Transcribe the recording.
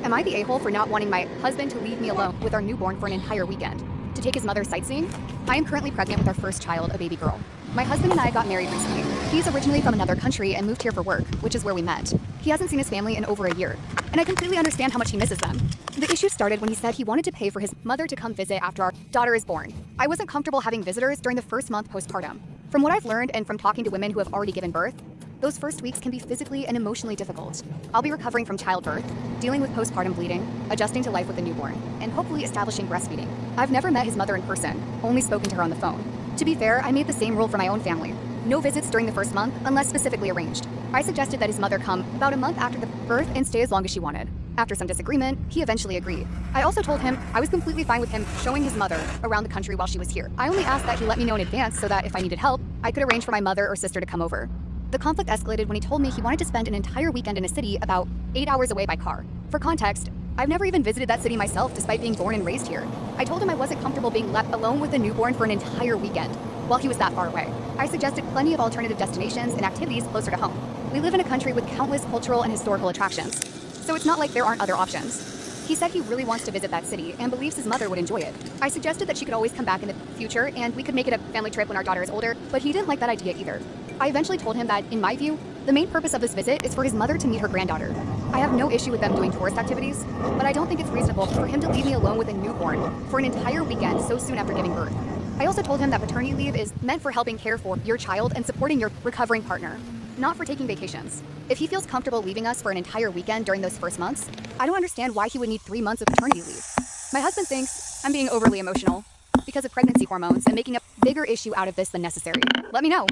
Am I the a-hole for not wanting my husband to leave me alone with our newborn for an entire weekend? To take his mother sightseeing? I am currently pregnant with our first child, a baby girl. My husband and I got married recently. He's originally from another country and moved here for work, which is where we met. He hasn't seen his family in over a year, and I completely understand how much he misses them. The issue started when he said he wanted to pay for his mother to come visit after our daughter is born. I wasn't comfortable having visitors during the first month postpartum. From what I've learned and from talking to women who have already given birth, those first weeks can be physically and emotionally difficult. I'll be recovering from childbirth, dealing with postpartum bleeding, adjusting to life with a newborn, and hopefully establishing breastfeeding. I've never met his mother in person, only spoken to her on the phone. To be fair, I made the same rule for my own family. No visits during the first month unless specifically arranged. I suggested that his mother come about a month after the birth and stay as long as she wanted. After some disagreement, he eventually agreed. I also told him I was completely fine with him showing his mother around the country while she was here. I only asked that he let me know in advance so that if I needed help, I could arrange for my mother or sister to come over. The conflict escalated when he told me he wanted to spend an entire weekend in a city about 8 hours away by car. For context, I've never even visited that city myself despite being born and raised here. I told him I wasn't comfortable being left alone with a newborn for an entire weekend while he was that far away. I suggested plenty of alternative destinations and activities closer to home. We live in a country with countless cultural and historical attractions, so it's not like there aren't other options. He said he really wants to visit that city and believes his mother would enjoy it. I suggested that she could always come back in the future and we could make it a family trip when our daughter is older, but he didn't like that idea either. I eventually told him that, in my view, the main purpose of this visit is for his mother to meet her granddaughter. I have no issue with them doing tourist activities, but I don't think it's reasonable for him to leave me alone with a newborn for an entire weekend so soon after giving birth. I also told him that paternity leave is meant for helping care for your child and supporting your recovering partner, not for taking vacations. If he feels comfortable leaving us for an entire weekend during those first months, I don't understand why he would need 3 months of paternity leave. My husband thinks I'm being overly emotional because of pregnancy hormones and making a bigger issue out of this than necessary. Let me know.